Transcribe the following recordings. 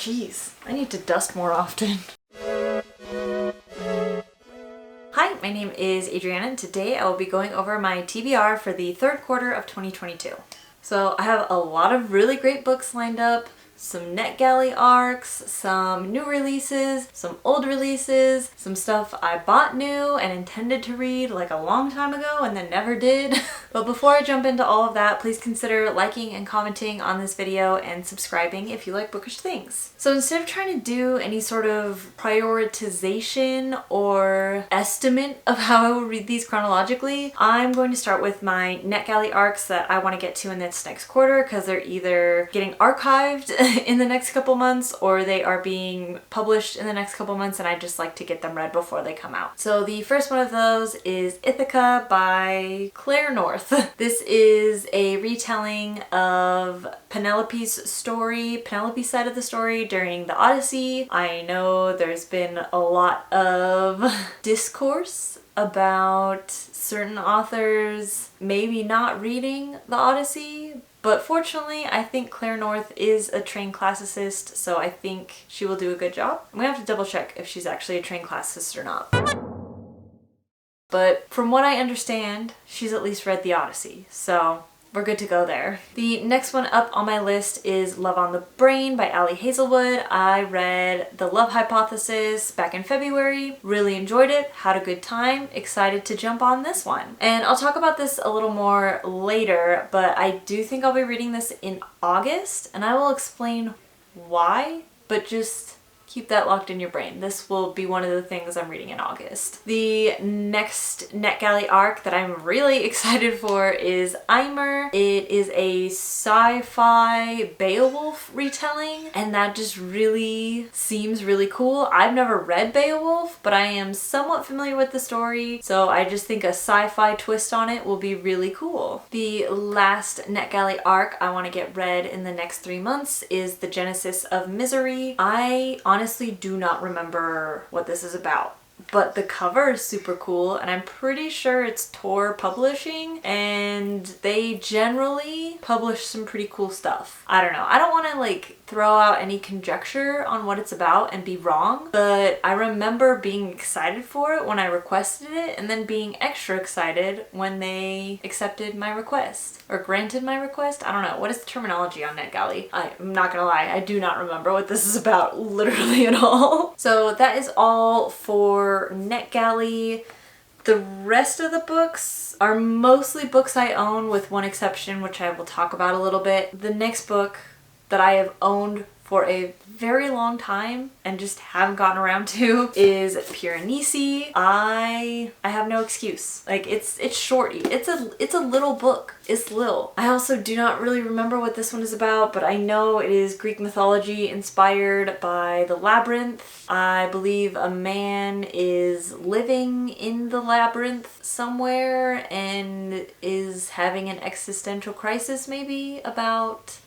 Jeez, I need to dust more often. Hi, my name is Adriana and today I will be going over my TBR for the third quarter of 2022. So I have a lot of really great books lined up. Some NetGalley ARCs, some new releases, some old releases, some stuff I bought new and intended to read like a long time ago and then never did. But before I jump into all of that, please consider liking and commenting on this video and subscribing if you like bookish things. So instead of trying to do any sort of prioritization or estimate of how I will read these chronologically, I'm going to start with my NetGalley ARCs that I want to get to in this next quarter because they're either getting archived in the next couple months or they are being published in the next couple months and I just like to get them read before they come out. So the first one of those is Ithaca by Claire North. This is a retelling of Penelope's story, Penelope's side of the story during the Odyssey. I know there's been a lot of discourse about certain authors maybe not reading the Odyssey, but fortunately, I think Claire North is a trained classicist, so I think she will do a good job. I'm gonna have to double check if she's actually a trained classicist or not. But from what I understand, she's at least read the Odyssey, so we're good to go there. The next one up on my list is Love on the Brain by Ali Hazelwood. I read The Love Hypothesis back in February, really enjoyed it, had a good time, excited to jump on this one. And I'll talk about this a little more later, but I do think I'll be reading this in August, and I will explain why, but just keep that locked in your brain. This will be one of the things I'm reading in August. The next NetGalley ARC that I'm really excited for is Eimer. It is a sci-fi Beowulf retelling, and that just really seems really cool. I've never read Beowulf, but I am somewhat familiar with the story, so I just think a sci-fi twist on it will be really cool. The last NetGalley ARC I want to get read in the next 3 months is The Genesis of Misery. I honestly do not remember what this is about, but the cover is super cool and I'm pretty sure it's Tor Publishing and they generally publish some pretty cool stuff. I don't know. I don't want to like throw out any conjecture on what it's about and be wrong, but I remember being excited for it when I requested it and then being extra excited when they accepted my request or granted my request. I don't know. What is the terminology on NetGalley? I'm not gonna lie, I do not remember what this is about literally at all. So that is all for NetGalley. The rest of the books are mostly books I own with one exception, which I will talk about a little bit. The next book that I have owned for a very long time and just haven't gotten around to is Piranesi. I have no excuse. Like it's shorty. It's a little book. It's little. I also do not really remember what this one is about, but I know it is Greek mythology inspired by the labyrinth. I believe a man is living in the labyrinth somewhere and is having an existential crisis maybe about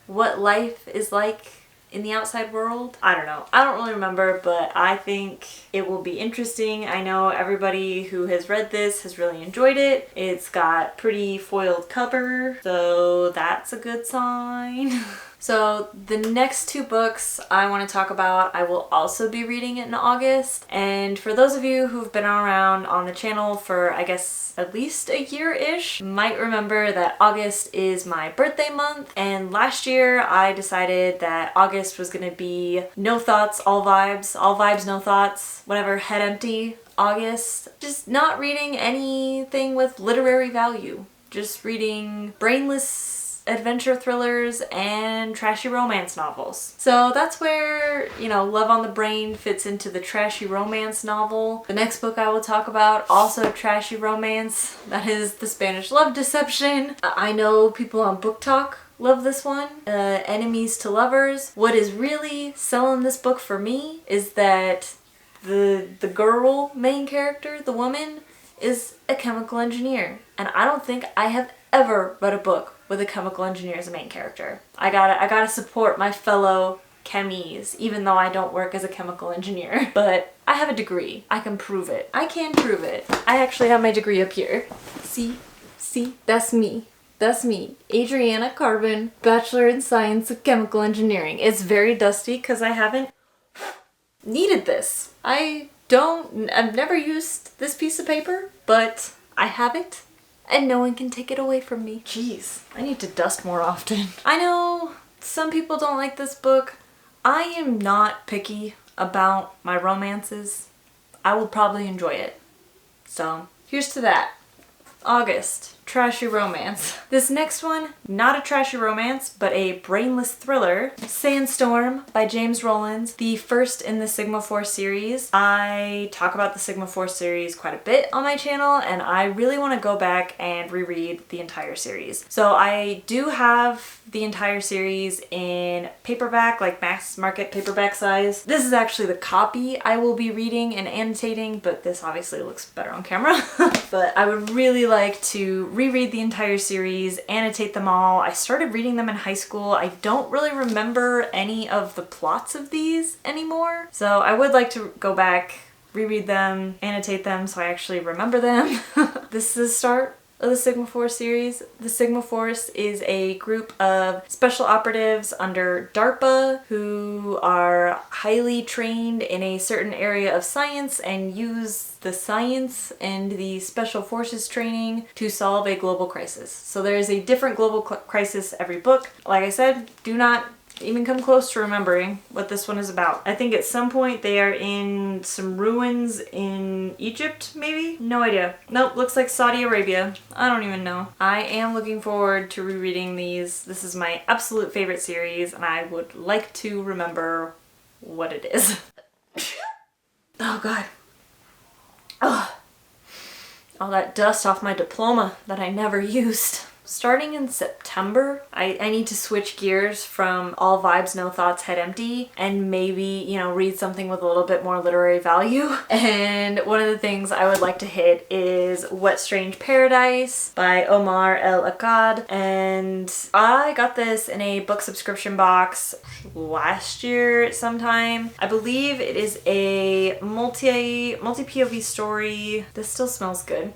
what life is like in the outside world. I don't know. I don't really remember, but I think it will be interesting. I know everybody who has read this has really enjoyed it. It's got pretty foiled cover, so that's a good sign. So the next 2 books I want to talk about, I will also be reading in August. And for those of you who've been around on the channel for, I guess, at least a year-ish, might remember that August is my birthday month. And last year I decided that August was going to be no thoughts, all vibes, no thoughts, whatever, head empty August. Just not reading anything with literary value. Just reading brainless adventure thrillers and trashy romance novels. So that's where, you know, Love on the Brain fits into the trashy romance novel. The next book I will talk about, also trashy romance, that is The Spanish Love Deception. I know people on Book Talk love this one. Enemies to Lovers. What is really selling this book for me is that the girl main character, the woman, is a chemical engineer. And I don't think I have ever read a book with a chemical engineer as a main character. I gotta support my fellow chemies, even though I don't work as a chemical engineer. But I have a degree. I can prove it. I can prove it. I actually have my degree up here. See? That's me. That's me, Adriana Carbon, Bachelor in Science of Chemical Engineering. It's very dusty because I haven't needed this. I've never used this piece of paper, but I have it and no one can take it away from me. Jeez, I need to dust more often. I know some people don't like this book. I am not picky about my romances. I will probably enjoy it. So here's to that. August, trashy romance. This next one, not a trashy romance, but a brainless thriller. Sandstorm by James Rowlands, the first in the Sigma 4 series. I talk about the Sigma 4 series quite a bit on my channel, and I really want to go back and reread the entire series. So I do have the entire series in paperback, like mass market paperback size. This is actually the copy I will be reading and annotating, but this obviously looks better on camera. But I would really like to reread the entire series, annotate them all. I started reading them in high school. I don't really remember any of the plots of these anymore. So I would like to go back, reread them, annotate them so I actually remember them. This is the start of the Sigma Force series. The Sigma Force is a group of special operatives under DARPA who are highly trained in a certain area of science and use the science and the special forces training to solve a global crisis. So there is a different global crisis every book. Like I said, do not even come close to remembering what this one is about. I think at some point they are in some ruins in Egypt, maybe? No idea. Nope, looks like Saudi Arabia. I don't even know. I am looking forward to rereading these. This is my absolute favorite series, and I would like to remember what it is. Oh god. Oh, all that dust off my diploma that I never used. Starting in September, I need to switch gears from all vibes, no thoughts, head empty, and maybe, you know, read something with a little bit more literary value. And one of the things I would like to hit is What Strange Paradise by Omar El Akkad. And I got this in a book subscription box last year sometime. I believe it is a multi-POV story. This still smells good.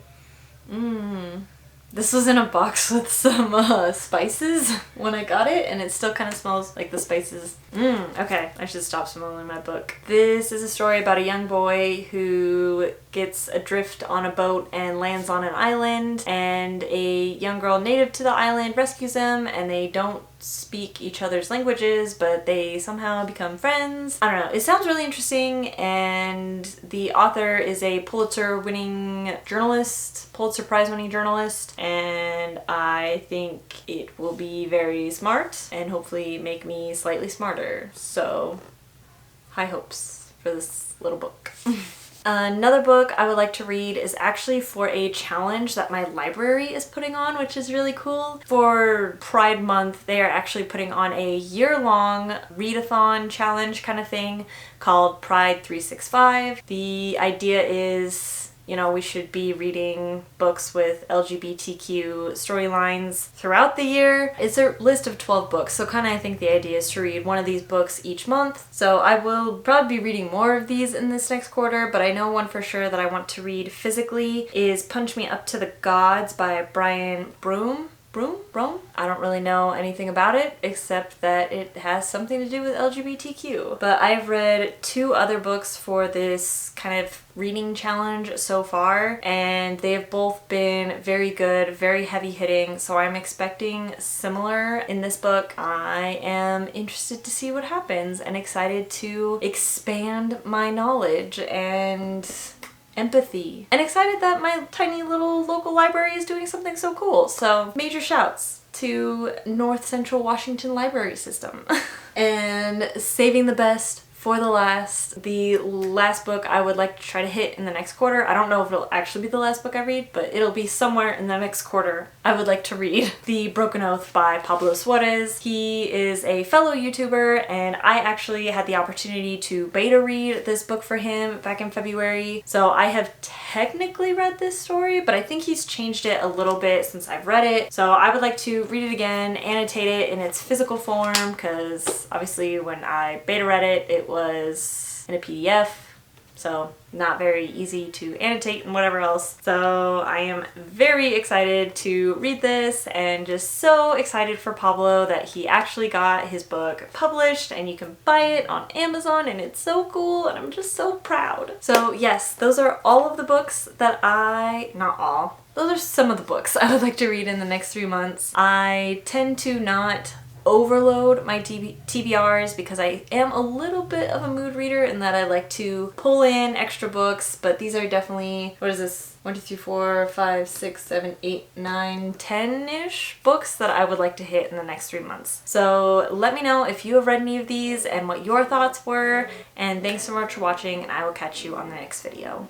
This was in a box with some spices when I got it, and it still kind of smells like the spices. Okay, I should stop smelling my book. This is a story about a young boy who gets adrift on a boat and lands on an island, and a young girl native to the island rescues him, and they don't speak each other's languages, but they somehow become friends. I don't know. It sounds really interesting, and the author is a Pulitzer Prize winning journalist, and I think it will be very smart and hopefully make me slightly smarter. So, high hopes for this little book. Another book I would like to read is actually for a challenge that my library is putting on, which is really cool. For Pride Month, they are actually putting on a year-long readathon challenge kind of thing called Pride 365. The idea is, you know, we should be reading books with LGBTQ storylines throughout the year. It's a list of 12 books, so kind of I think the idea is to read one of these books each month. So I will probably be reading more of these in this next quarter, but I know one for sure that I want to read physically is Punch Me Up to the Gods by Brian Broom? I don't really know anything about it except that it has something to do with LGBTQ. But I've read 2 other books for this kind of reading challenge so far, and they have both been very good, very heavy hitting, so I'm expecting similar in this book. I am interested to see what happens and excited to expand my knowledge and empathy, and excited that my tiny little local library is doing something so cool. So major shouts to North Central Washington Library System. And saving the best for the last book I would like to try to hit in the next quarter. I don't know if it'll actually be the last book I read, but it'll be somewhere in the next quarter. I would like to read The Broken Oath by Pablo Suarez. He is a fellow YouTuber, and I actually had the opportunity to beta read this book for him back in February. So I have technically read this story, but I think he's changed it a little bit since I've read it. So I would like to read it again, annotate it in its physical form, because obviously when I beta read it, it was in a PDF. so not very easy to annotate and whatever else. So I am very excited to read this and just so excited for Pablo that he actually got his book published and you can buy it on Amazon, and it's so cool and I'm just so proud. So yes, those are all of the books that not all, those are some of the books I would like to read in the next 3 months. I tend to not overload my TBRs because I am a little bit of a mood reader in that I like to pull in extra books, but these are definitely, what is this? 1, 2, 3, 4, 5, 6, 7, 8, 9, 10-ish books that I would like to hit in the next 3 months. So let me know if you have read any of these and what your thoughts were, and thanks so much for watching, and I will catch you on the next video.